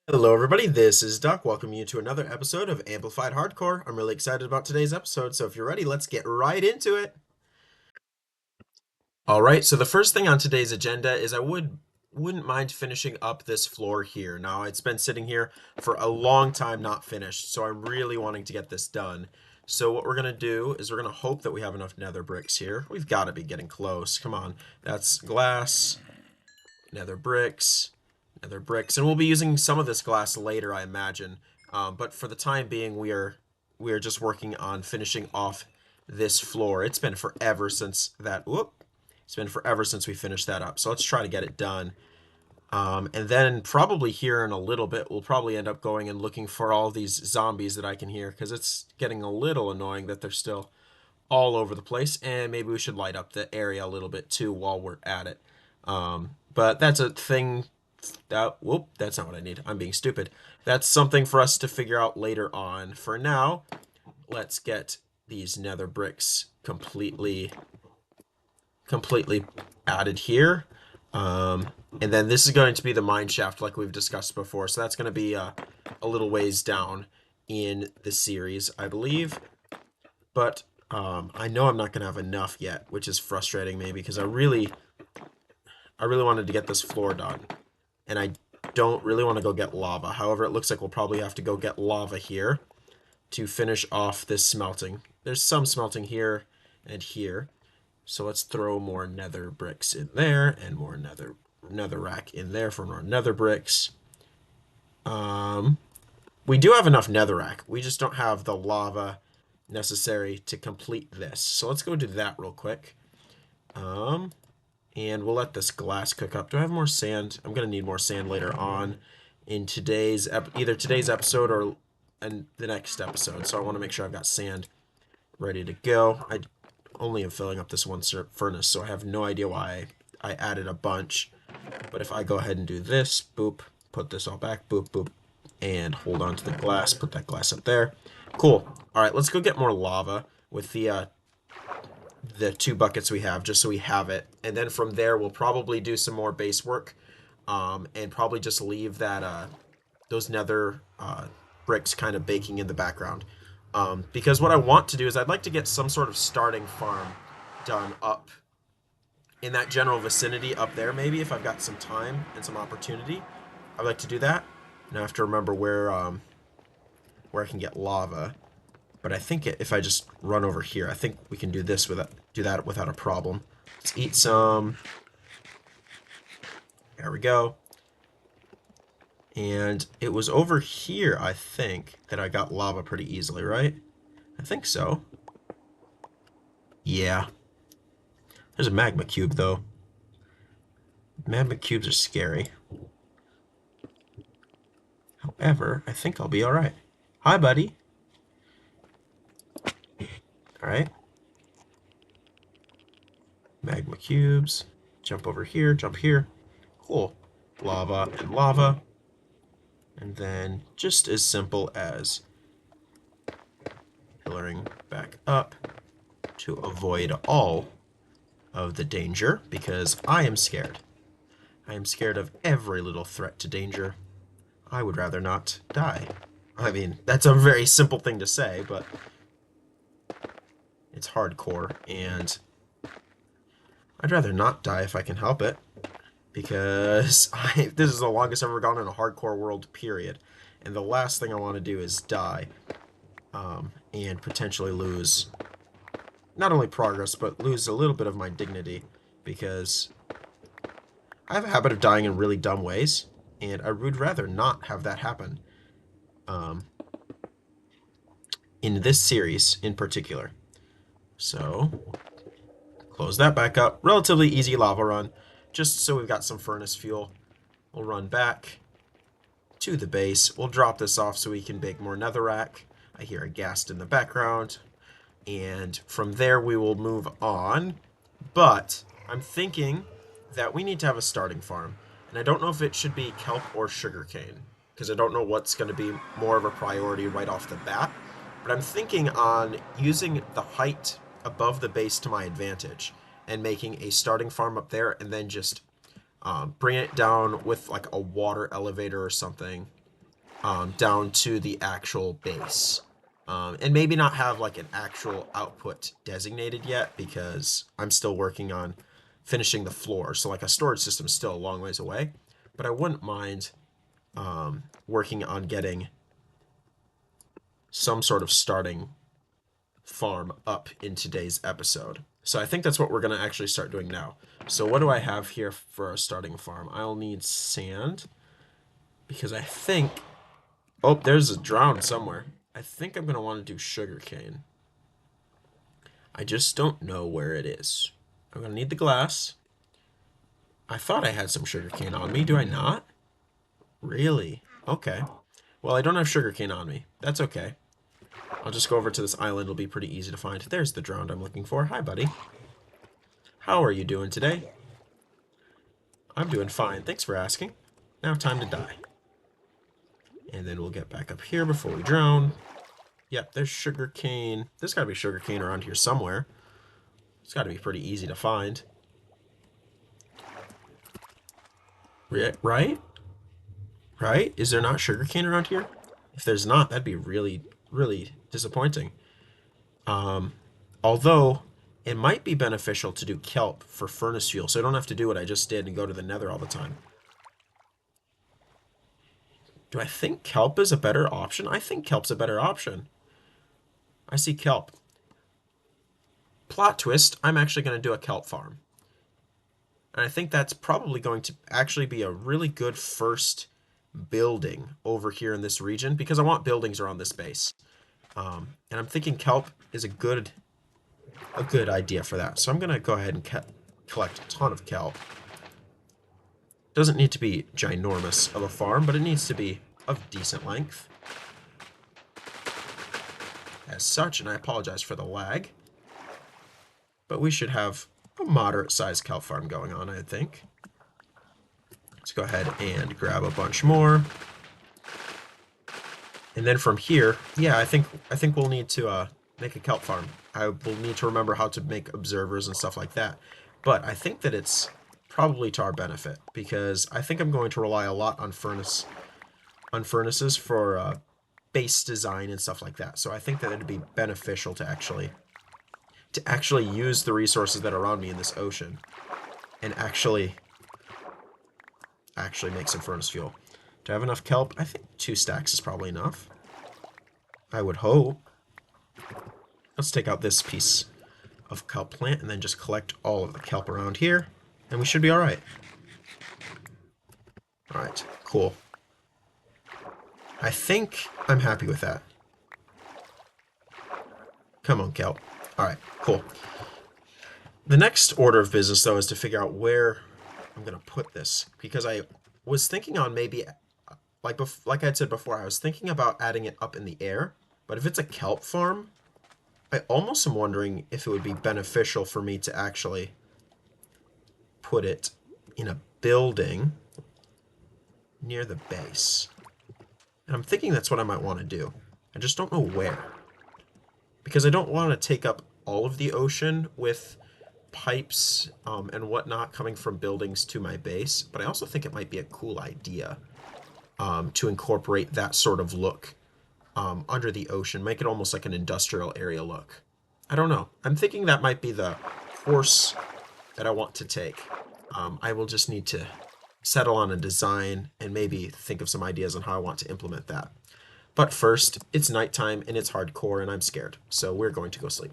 Hello, everybody. This is Duck. Welcome you to another episode of Amplified Hardcore. I'm really excited about today's episode, so if you're ready, let's get right into it. All right, so the first thing on today's agenda is I wouldn't mind finishing up this floor here. Now, it's been sitting here for a long time not finished, so I'm really wanting to get this done. So what we're going to do is we're going to hope that we have enough nether bricks here. We've got to be getting close. Come on. That's glass, nether bricks, nether bricks, and we'll be using some of this glass later, I imagine. But for the time being, we are just working on finishing off this floor. It's been forever since that. Whoop! It's been forever since we finished that up. So let's try to get it done. And then probably here in a little bit, we'll probably end up going and looking for all these zombies that I can hear because it's getting a little annoying that they're still all over the place. And maybe we should light up the area a little bit too while we're at it. But that's a thing that, whoop, that's not what I need. I'm being stupid. That's something for us to figure out later on. For now, let's get these nether bricks completely added here. And then this is going to be the mine shaft like we've discussed before. So that's going to be a little ways down in the series, I believe. But I know I'm not going to have enough yet, which is frustrating me because I really wanted to get this floor done. And I don't really want to go get lava. However, it looks like we'll probably have to go get lava here to finish off this smelting. There's some smelting here and here. So let's throw more nether bricks in there and more nether rack in there for more nether bricks. We do have enough netherrack. We just don't have the lava necessary to complete this. So let's go do that real quick. And we'll let this glass cook up. Do I have more sand? I'm going to need more sand later on in either today's episode or in the next episode. So I want to make sure I've got sand ready to go. I only am filling up this one furnace, so I have no idea why I added a bunch. But if I go ahead and do this, boop, put this all back, boop, boop, and hold on to the glass, put that glass up there. Cool. All right, let's go get more lava with the 2 buckets we have, just so we have it. And then from there, we'll probably do some more base work, and probably just leave that those nether bricks kind of baking in the background. Because what I want to do is I'd like to get some sort of starting farm done up in that general vicinity up there, maybe, if I've got some time and some opportunity. I'd like to do that. And I have to remember where I can get lava. But I think if I just run over here, I think we can do that without a problem. Let's eat some. There we go. And it was over here, I think, that I got lava pretty easily, right? I think so. Yeah. There's a magma cube, though. Magma cubes are scary. However, I think I'll be alright. Hi, buddy. Alright. Magma cubes. Jump over here, jump here. Cool. Lava and lava. And then just as simple as pillaring back up to avoid all of the danger, because I am scared. I am scared of every little threat to danger. I would rather not die. I mean, that's a very simple thing to say, but it's hardcore, and I'd rather not die if I can help it, because this is the longest I've ever gone in a hardcore world, period. And the last thing I want to do is die, and potentially lose not only progress, but lose a little bit of my dignity, because I have a habit of dying in really dumb ways, and I would rather not have that happen. Um, in this series in particular. So, close that back up. Relatively easy lava run, just so we've got some furnace fuel. We'll run back to the base. We'll drop this off so we can bake more netherrack. I hear a ghast in the background. And from there we will move on. But I'm thinking that we need to have a starting farm. And I don't know if it should be kelp or sugarcane, because I don't know what's going to be more of a priority right off the bat. But I'm thinking on using the height above the base to my advantage and making a starting farm up there, and then just bring it down with like a water elevator or something down to the actual base. And maybe not have like an actual output designated yet because I'm still working on finishing the floor. So like a storage system is still a long ways away, but I wouldn't mind working on getting some sort of starting farm up in today's episode. So I think that's what we're going to actually start doing now. So what do I have here for a starting farm? I'll need sand because I think... Oh, there's a drown somewhere. I think I'm going to want to do sugarcane. I just don't know where it is. I'm going to need the glass. I thought I had some sugarcane on me. Do I not? Really? Okay. Well, I don't have sugarcane on me. That's okay. I'll just go over to this island. It'll be pretty easy to find. There's the drowned I'm looking for. Hi, buddy. How are you doing today? I'm doing fine. Thanks for asking. Now time to die. And then we'll get back up here before we drown. Yep, there's sugarcane. There's got to be sugarcane around here somewhere. It's got to be pretty easy to find. Right? Right? Is there not sugarcane around here? If there's not, that'd be really, really disappointing. Although, it might be beneficial to do kelp for furnace fuel, so I don't have to do what I just did and go to the nether all the time. Do I think kelp is a better option? I think kelp's a better option. I see kelp. Plot twist, I'm actually going to do a kelp farm. And I think that's probably going to actually be a really good first building over here in this region because I want buildings around this base. And I'm thinking kelp is a good idea for that. So I'm going to go ahead and collect a ton of kelp. Doesn't need to be ginormous of a farm, but it needs to be of decent length. As such, and I apologize for the lag, but we should have a moderate-sized kelp farm going on, I think. Let's go ahead and grab a bunch more. And then from here, yeah, I think we'll need to make a kelp farm. I will need to remember how to make observers and stuff like that. But I think that it's probably to our benefit because I think I'm going to rely a lot on furnaces for base design and stuff like that. So I think that it'd be beneficial to actually use the resources that are around me in this ocean and actually make some furnace fuel. Do I have enough kelp? I think 2 stacks is probably enough. I would hope. Let's take out this piece of kelp plant and then just collect all of the kelp around here, and we should be alright. Alright, cool. I think I'm happy with that. Come on, kelp. Alright, cool. The next order of business, though, is to figure out where I'm going to put this, because I was thinking on maybe... Like I said before, I was thinking about adding it up in the air, but if it's a kelp farm, I almost am wondering if it would be beneficial for me to actually put it in a building near the base. And I'm thinking that's what I might want to do. I just don't know where. Because I don't want to take up all of the ocean with pipes and whatnot coming from buildings to my base, but I also think it might be a cool idea. To incorporate that sort of look under the ocean, make it almost like an industrial area look. I don't know. I'm thinking that might be the course that I want to take. I will just need to settle on a design and maybe think of some ideas on how I want to implement that. But first, it's nighttime and it's hardcore and I'm scared. So we're going to go sleep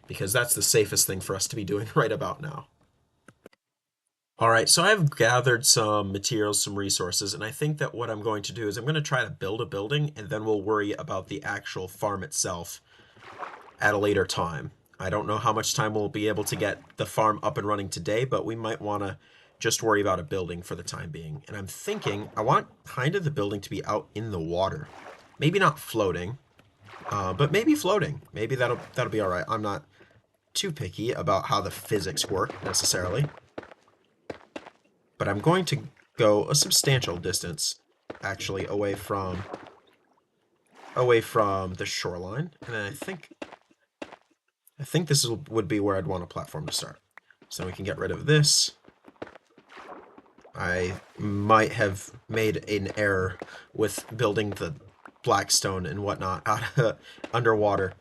because that's the safest thing for us to be doing right about now. Alright, so I've gathered some materials, some resources, and I think that what I'm going to do is I'm going to try to build a building, and then we'll worry about the actual farm itself at a later time. I don't know how much time we'll be able to get the farm up and running today, but we might want to just worry about a building for the time being. And I'm thinking I want kind of the building to be out in the water. Maybe not floating, but maybe floating. Maybe that'll be alright. I'm not too picky about how the physics work, necessarily. But I'm going to go a substantial distance, actually, away from the shoreline. And then I think this would be where I'd want a platform to start. So we can get rid of this. I might have made an error with building the blackstone and whatnot out of, underwater,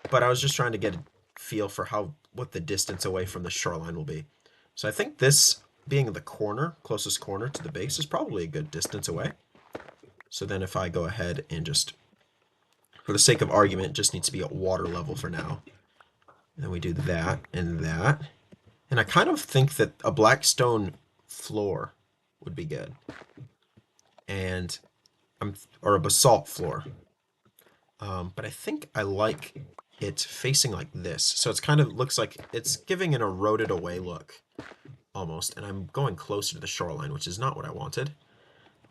but I was just trying to get a feel for what the distance away from the shoreline will be. So I think this being the closest corner to the base is probably a good distance away. So then if I go ahead and just, for the sake of argument, just needs to be at water level for now. And we do that and that. And I kind of think that a black stone floor would be good. And or a basalt floor. But I think I like it facing like this. So it's kind of looks like it's giving an eroded away look almost. And I'm going closer to the shoreline, which is not what I wanted.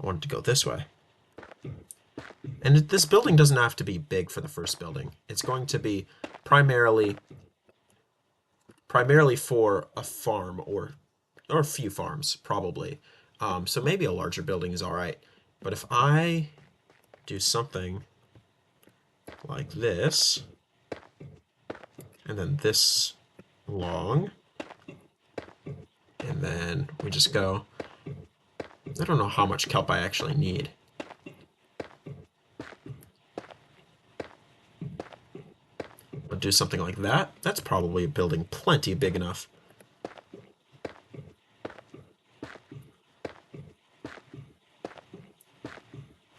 I wanted to go this way. And this building doesn't have to be big for the first building. It's going to be primarily for a farm or a few farms probably. So maybe a larger building is all right. But if I do something like this, and then this long, and then we just go, I don't know how much kelp I actually need. But do something like that. That's probably a building plenty big enough.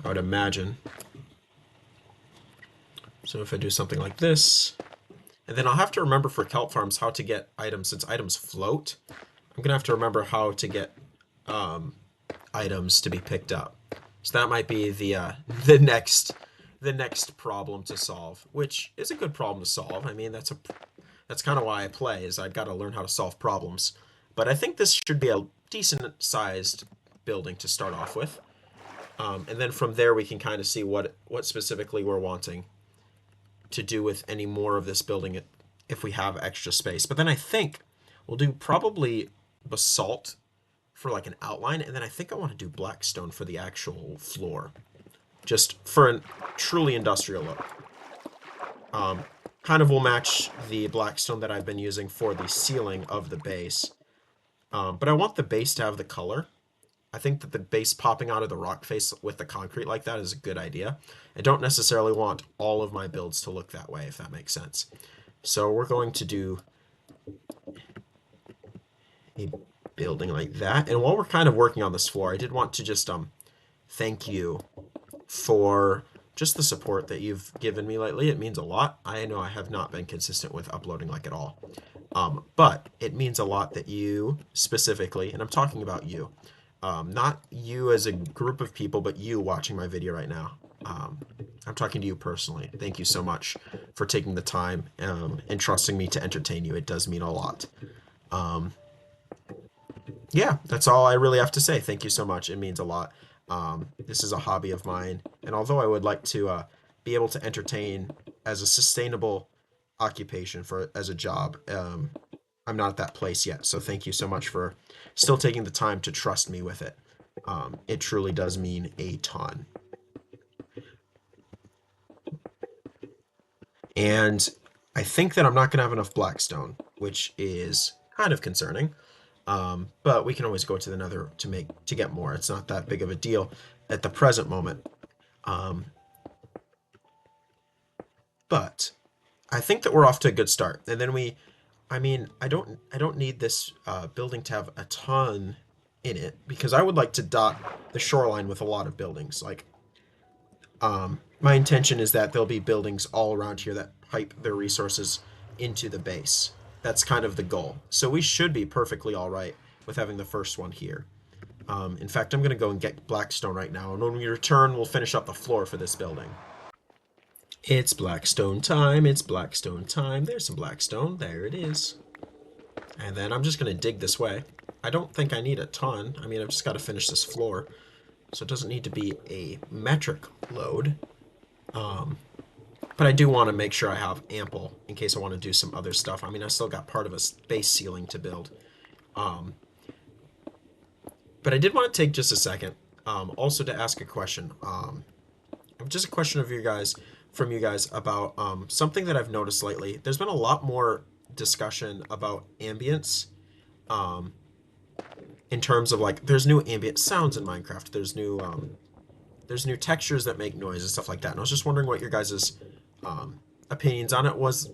I would imagine. So if I do something like this, and then I'll have to remember for kelp farms how to get items, since items float. I'm gonna have to remember how to get items to be picked up. So that might be the next problem to solve, which is a good problem to solve. I mean, that's kind of why I play, is I've got to learn how to solve problems. But I think this should be a decent sized building to start off with. And then from there we can kind of see what specifically we're wanting to do with any more of this building if we have extra space. But then I think we'll do probably basalt for like an outline, and then I think I want to do blackstone for the actual floor, just for a truly industrial look. Kind of will match the blackstone that I've been using for the ceiling of the base. But I want the base to have the color. I think that the base popping out of the rock face with the concrete like that is a good idea. I don't necessarily want all of my builds to look that way, if that makes sense. So we're going to do a building like that. And while we're kind of working on this floor, I did want to just thank you for just the support that you've given me lately. It means a lot. I know I have not been consistent with uploading like at all. But it means a lot that you specifically, and I'm talking about you, not you as a group of people, but you watching my video right now. I'm talking to you personally. Thank you so much for taking the time and trusting me to entertain you. It does mean a lot. Yeah, that's all I really have to say. Thank you so much. It means a lot. This is a hobby of mine, and although I would like to be able to entertain as a sustainable occupation as a job, I'm not at that place yet. So thank you so much for still taking the time to trust me with it. It truly does mean a ton. And I think that I'm not going to have enough blackstone, which is kind of concerning. But we can always go to the nether to get more. It's not that big of a deal at the present moment. But I think that we're off to a good start. And then I mean, I don't need this building to have a ton in it, because I would like to dot the shoreline with a lot of buildings. Like, my intention is that there'll be buildings all around here that pipe their resources into the base. That's kind of the goal. So we should be perfectly all right with having the first one here. In fact, I'm going to go and get blackstone right now, and when we return, we'll finish up the floor for this building. It's blackstone time. It's blackstone time. There's some blackstone. There it is. And then I'm just going to dig this way. I don't think I need a ton. I mean, I've just got to finish this floor. So it doesn't need to be a metric load. But I do want to make sure I have ample in case I want to do some other stuff. I mean, I still got part of a base ceiling to build. But I did want to take just a second also to ask a question. Just a question of from you guys about something that I've noticed lately. There's been a lot more discussion about ambience in terms of like there's new ambient sounds in Minecraft. There's new textures that make noise and stuff like that. And I was just wondering what your guys' opinions on it was,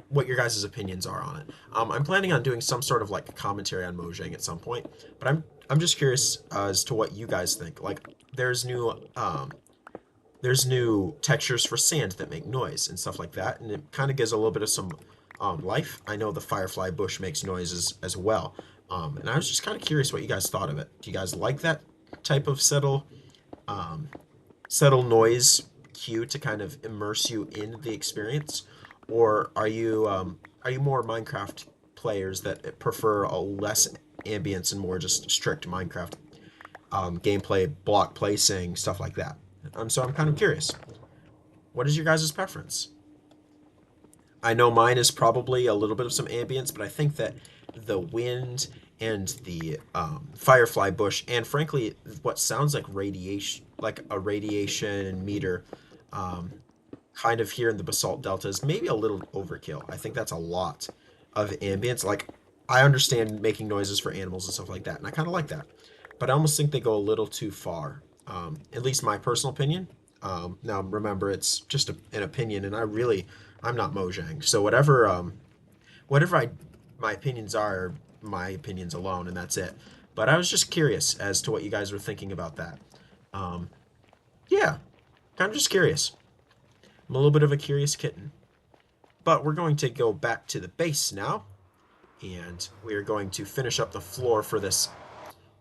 what your guys' opinions are on it. I'm planning on doing some sort of like commentary on Mojang at some point, but I'm just curious as to what you guys think. Like, there's new there's new textures for sand that make noise and stuff like that, and it kind of gives a little bit of some life. I know the firefly bush makes noises as well, and I was just kind of curious what you guys thought of it. Do you guys like that type of subtle noise cue to kind of immerse you in the experience, or are you more Minecraft players that prefer a less ambience and more just strict Minecraft gameplay, block placing, stuff like that? So I'm kind of curious. What is your guys' preference? I know mine is probably a little bit of some ambience, but I think that the wind and the firefly bush, and frankly, what sounds like radiation, like a radiation meter, um, kind of here in the basalt delta is maybe a little overkill. I think that's a lot of ambience. Like, I understand making noises for animals and stuff like that, and I kind of like that, but I almost think they go a little too far. At least my personal opinion. Now remember, it's just an opinion, and I'm not Mojang, so whatever my opinions are my opinions alone, and that's it. But I was just curious as to what you guys were thinking about that. Um, yeah, I'm just curious. I'm a little bit of a curious kitten. But we're going to go back to the base now, and we are going to finish up the floor for this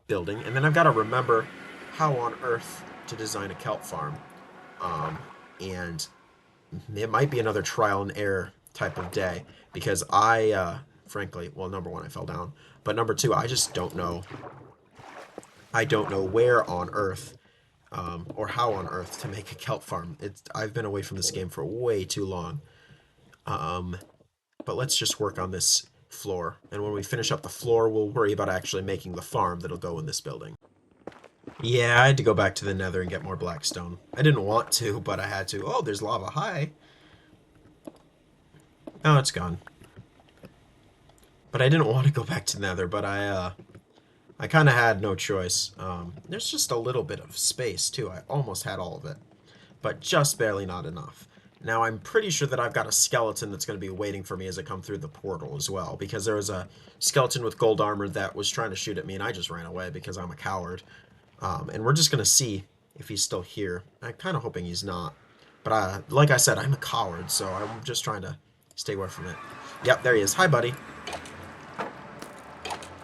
building, and then I've got to remember how on earth to design a kelp farm. Um, and it might be another trial and error type of day because frankly, well, number one, I fell down, but number two, I just don't know. I don't know where on earth or how on earth to make a kelp farm. I've been away from this game for way too long. Um, but let's just work on this floor, and when we finish up the floor, we'll worry about actually making the farm that'll go in this building. Yeah, I had to go back to the nether and get more blackstone. I didn't want to, but I had to. Oh, there's lava. Hi. Oh, it's gone. But I didn't want to go back to nether, but I kind of had no choice. There's just a little bit of space, too. I almost had all of it, but just barely not enough. Now, I'm pretty sure that I've got a skeleton that's going to be waiting for me as I come through the portal as well, because there was a skeleton with gold armor that was trying to shoot at me, and I just ran away because I'm a coward. And we're just going to see if he's still here. I'm kind of hoping he's not. But like I said, I'm a coward, so I'm just trying to stay away from it. Yep, there he is. Hi, buddy.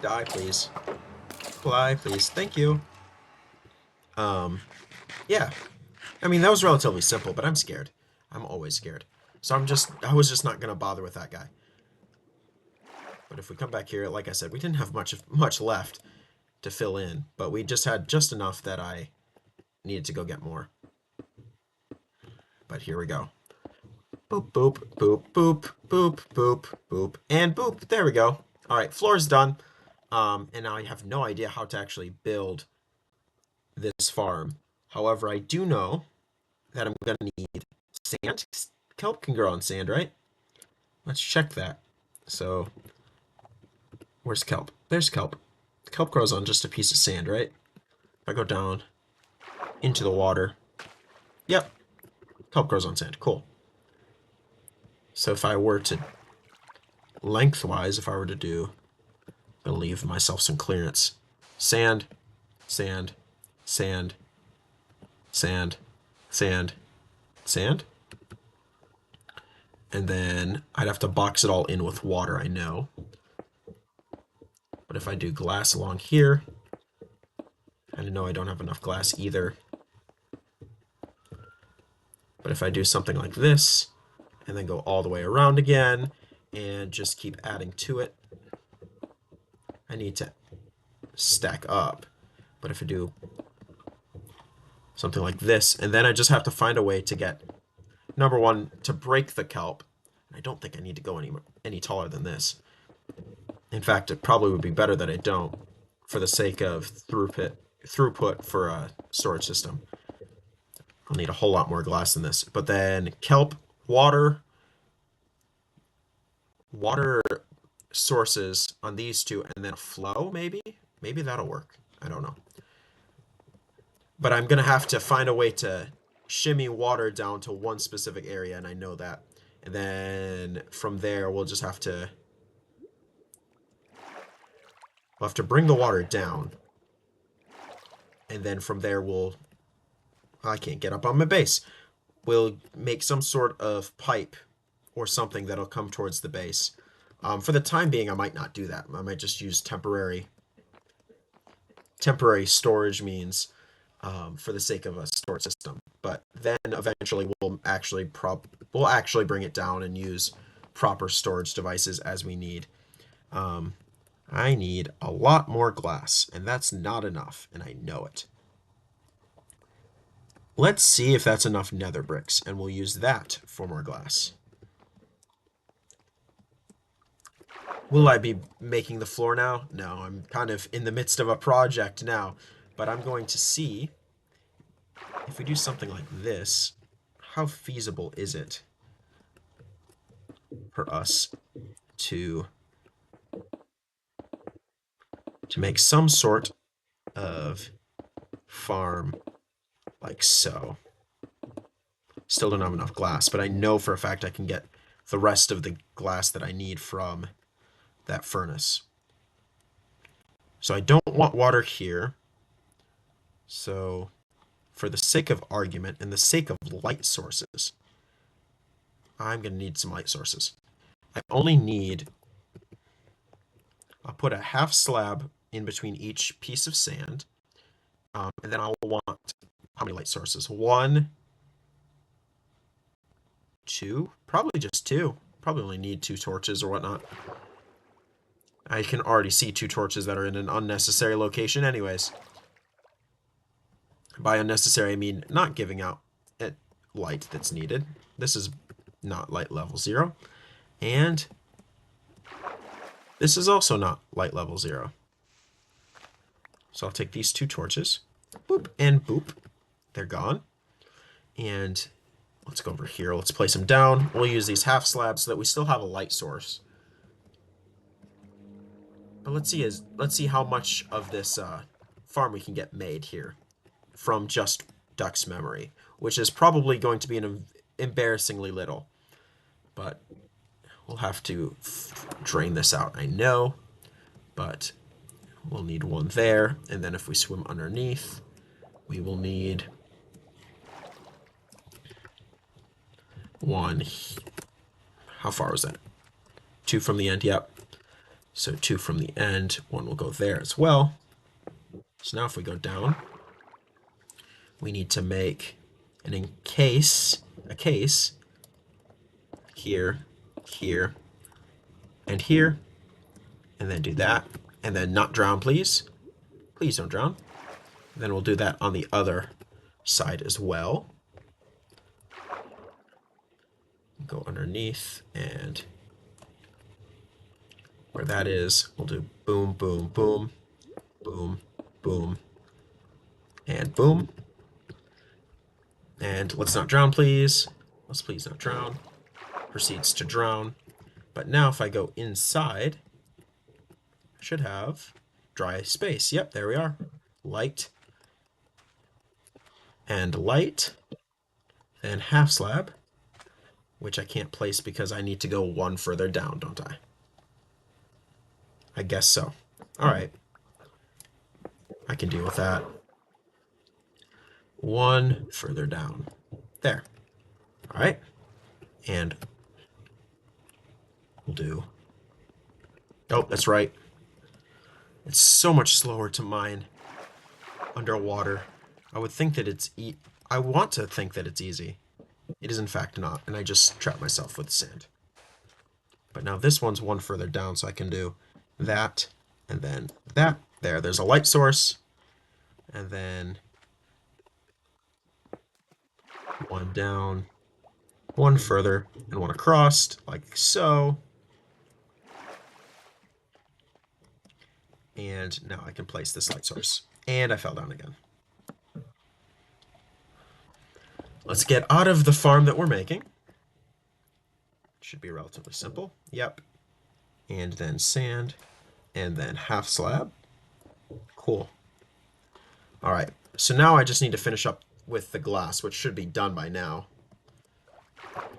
Die, please. Fly, please. Thank you. Um, yeah. I mean, that was relatively simple, but I'm scared. I'm always scared. So I was just not going to bother with that guy. But if we come back here, like I said, we didn't have much left to fill in, but we just had just enough that I needed to go get more. But here we go. Boop, boop, boop, boop, boop, boop, boop, and boop. There we go. All right, floor's done. And now I have no idea how to actually build this farm. However, I do know that I'm going to need sand. Kelp can grow on sand, right? Let's check that. So, where's kelp? There's kelp. Kelp grows on just a piece of sand, right? If I go down into the water. Yep, kelp grows on sand. Cool. So if I were to, lengthwise, if I were to do, I'm gonna leave myself some clearance. Sand, sand, sand, sand, sand, sand. And then I'd have to box it all in with water, I know. But if I do glass along here, I know I don't have enough glass either. But if I do something like this, and then go all the way around again, and just keep adding to it, I need to stack up. But if I do something like this, and then I just have to find a way to get, number one, to break the kelp. I don't think I need to go any taller than this. In fact, it probably would be better that I don't, for the sake of throughput for a storage system. I'll need a whole lot more glass than this. But then kelp, water sources on these two, and then a flow, maybe? Maybe that'll work. I don't know. But I'm going to have to find a way to shimmy water down to one specific area, and I know that. And then from there, we'll have to bring the water down. And then from there, I can't get up on my base. We'll make some sort of pipe or something that'll come towards the base. For the time being, I might not do that. I might just use temporary storage means for the sake of a storage system. But then eventually we'll actually bring it down and use proper storage devices as we need. I need a lot more glass, and that's not enough, and I know it. Let's see if that's enough nether bricks, and we'll use that for more glass. Will I be making the floor now? No, I'm kind of in the midst of a project now, but I'm going to see if we do something like this, how feasible is it for us to make some sort of farm like so. Still don't have enough glass, but I know for a fact I can get the rest of the glass that I need from that furnace. So I don't want water here. So for the sake of argument and the sake of light sources, I'm going to need some light sources. I only need, I'll put a half slab in between each piece of sand. And then I'll want, how many light sources? 1, 2, probably just 2. Probably only need 2 torches or whatnot. I can already see 2 torches that are in an unnecessary location anyways. By unnecessary, I mean not giving out light that's needed. This is not light level 0. And this is also not light level 0. So I'll take these 2 torches, boop and boop. They're gone. And let's go over here. Let's place them down. We'll use these half slabs so that we still have a light source. But let's see how much of this farm we can get made here from just Duck's memory, which is probably going to be an embarrassingly little. But we'll have to drain this out, I know. But we'll need 1 there, and then if we swim underneath, we will need 1. How far was that? 2 from the end, yep. So 2 from the end, 1 will go there as well. So now if we go down, we need to make a case here, here, and here, and then do that, and then not drown, please. Please don't drown. And then we'll do that on the other side as well. Go underneath, and where that is, we'll do boom, boom, boom, boom, boom, and boom. And let's not drown, please. Let's please not drown. Proceeds to drown. But now if I go inside, I should have dry space. Yep, there we are. Light. And light. And half slab, which I can't place because I need to go 1 further down, don't I? I guess so. All right. I can deal with that. 1 further down. There. All right. And we'll do... Oh, that's right. It's so much slower to mine underwater. I would think that I want to think that it's easy. It is in fact not, and I just trap myself with sand. But now this one's 1 further down, so I can do that, and then that. There's a light source, and then 1 down, 1 further, and 1 across, like so. And now I can place this light source. And I fell down again. Let's get out of the farm that we're making. Should be relatively simple. Yep. And then sand. And then half slab. Cool. All right. So now I just need to finish up with the glass, which should be done by now.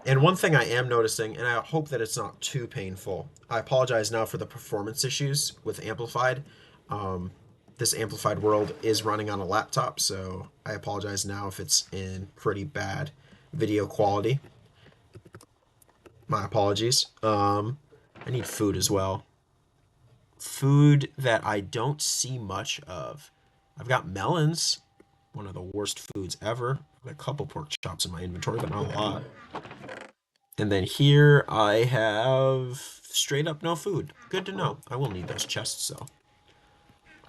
And one thing I am noticing, and I hope that it's not too painful, I apologize now for the performance issues with Amplified. Um, this Amplified world is running on a laptop, so I apologize now if it's in pretty bad video quality. My apologies. I need food as well. Food that I don't see much of. I've got melons, one of the worst foods ever. I've got a couple pork chops in my inventory, but not a lot. And then here I have straight up no food. Good to know. I will need those chests though.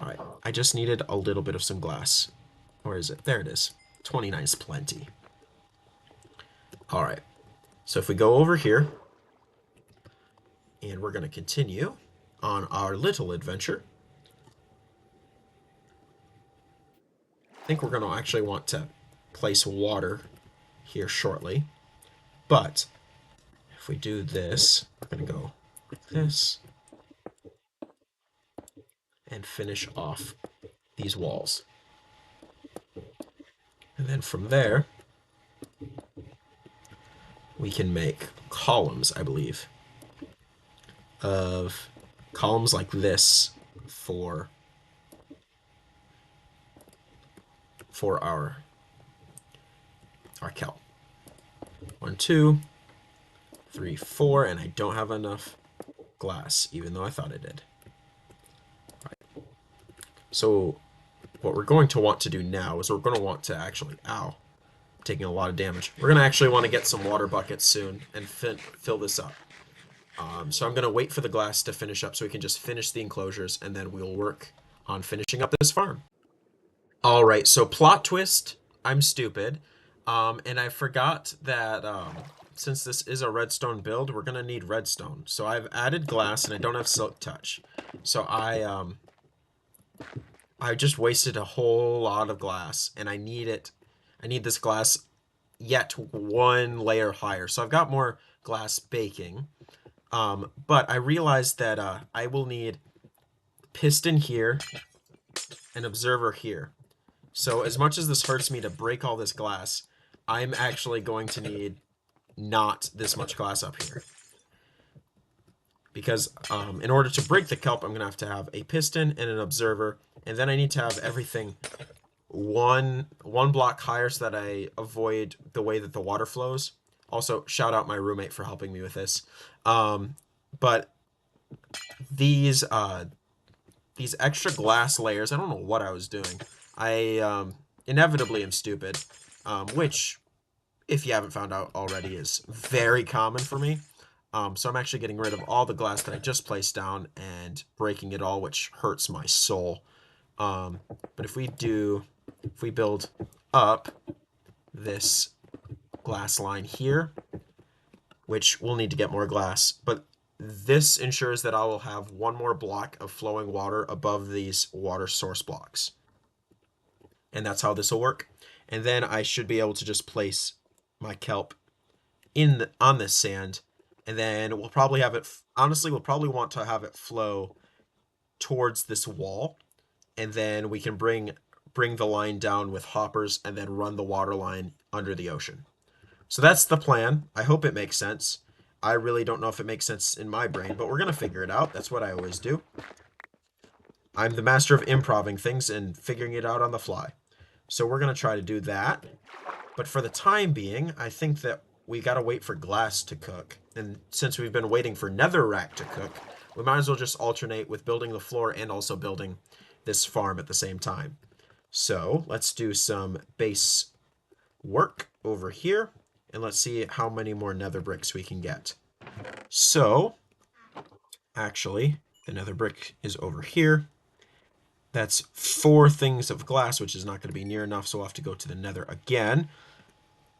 Alright, I just needed a little bit of some glass. Where is it? There it is. 29 is plenty. Alright, so if we go over here, and we're going to continue on our little adventure. I think we're going to actually want to place water here shortly. But if we do this, we're going to go like this and finish off these walls. And then from there, we can make columns, I believe, of columns like this for our kelp. 1, 2, 3, 4, and I don't have enough glass, even though I thought I did. Right. So what we're going to want to do now is we're going to want to actually, ow, I'm taking a lot of damage. We're going to actually want to get some water buckets soon and fill this up. So I'm going to wait for the glass to finish up so we can just finish the enclosures, and then we'll work on finishing up this farm. All right, so plot twist, I'm stupid. And I forgot that since this is a redstone build, we're gonna need redstone. So I've added glass and I don't have silk touch. So I just wasted a whole lot of glass and I need it. I need this glass yet one layer higher. So I've got more glass baking. But I realized that I will need piston here, an observer here. So as much as this hurts me to break all this glass, I'm actually going to need not this much glass up here. Because in order to break the kelp, I'm going to have a piston and an observer, and then I need to have everything one block higher so that I avoid the way that the water flows. Also, shout out my roommate for helping me with this. But these extra glass layers, I don't know what I was doing. I inevitably am stupid, which, if you haven't found out already, is very common for me. So I'm actually getting rid of all the glass that I just placed down and breaking it all, which hurts my soul. But if we build up this glass line here, which we'll need to get more glass, but this ensures that I will have one more block of flowing water above these water source blocks. And that's how this will work. And then I should be able to just place my kelp on this sand, and then we'll probably have it, honestly, we'll probably want to have it flow towards this wall, and then we can bring the line down with hoppers and then run the water line under the ocean. So that's the plan. I hope it makes sense. I really don't know if it makes sense in my brain, but we're going to figure it out. That's what I always do. I'm the master of improving things and figuring it out on the fly. So we're going to try to do that. But for the time being, I think that we got to wait for glass to cook. And since we've been waiting for netherrack to cook, we might as well just alternate with building the floor and also building this farm at the same time. So let's do some base work over here, and let's see how many more nether bricks we can get. So, actually, the nether brick is over here. That's 4 things of glass, which is not going to be near enough, so we'll have to go to the nether again.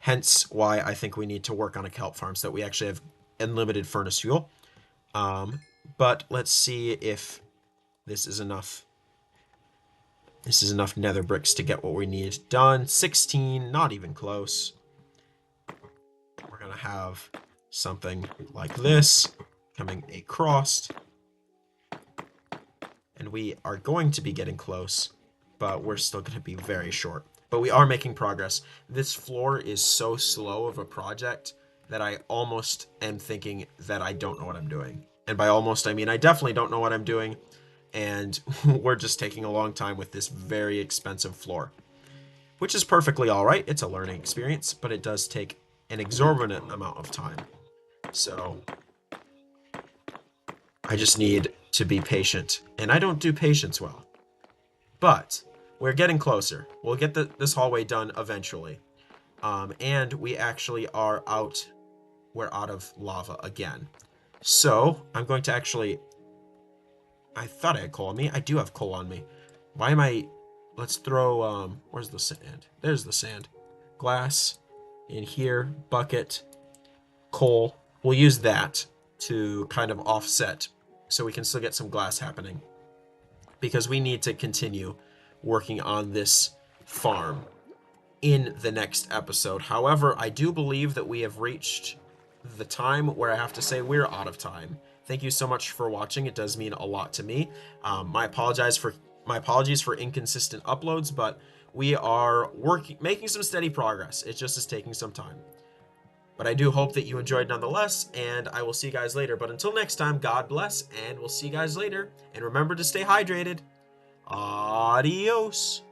Hence why I think we need to work on a kelp farm so that we actually have unlimited furnace fuel. But let's see if this is enough. This is enough nether bricks to get what we need done. 16, not even close. We're going to have something like this coming across. and we are going to be getting close, but we're still going to be very short. But we are making progress. This floor is so slow of a project that I almost am thinking that I don't know what I'm doing. And by almost, I mean I definitely don't know what I'm doing, and we're just taking a long time with this very expensive floor, which is perfectly all right. It's a learning experience, but it does take an exorbitant amount of time. So I just need to be patient, and I don't do patience well. But we're getting closer. We'll get this hallway done eventually. And we actually are out. We're out of lava again. So I'm going to actually. I thought I had coal on me. I do have coal on me. Why am I? Let's throw. Where's the sand? There's the sand. Glass in here. Bucket. Coal. We'll use that to kind of offset, so we can still get some glass happening, because we need to continue working on this farm in the next episode. However, I do believe that we have reached the time where I have to say we're out of time. Thank you so much for watching. It does mean a lot to me. My apologies for inconsistent uploads, but we are making some steady progress. It just is taking some time. But I do hope that you enjoyed nonetheless, and I will see you guys later. But until next time, God bless, and we'll see you guys later. And remember to stay hydrated. Adios.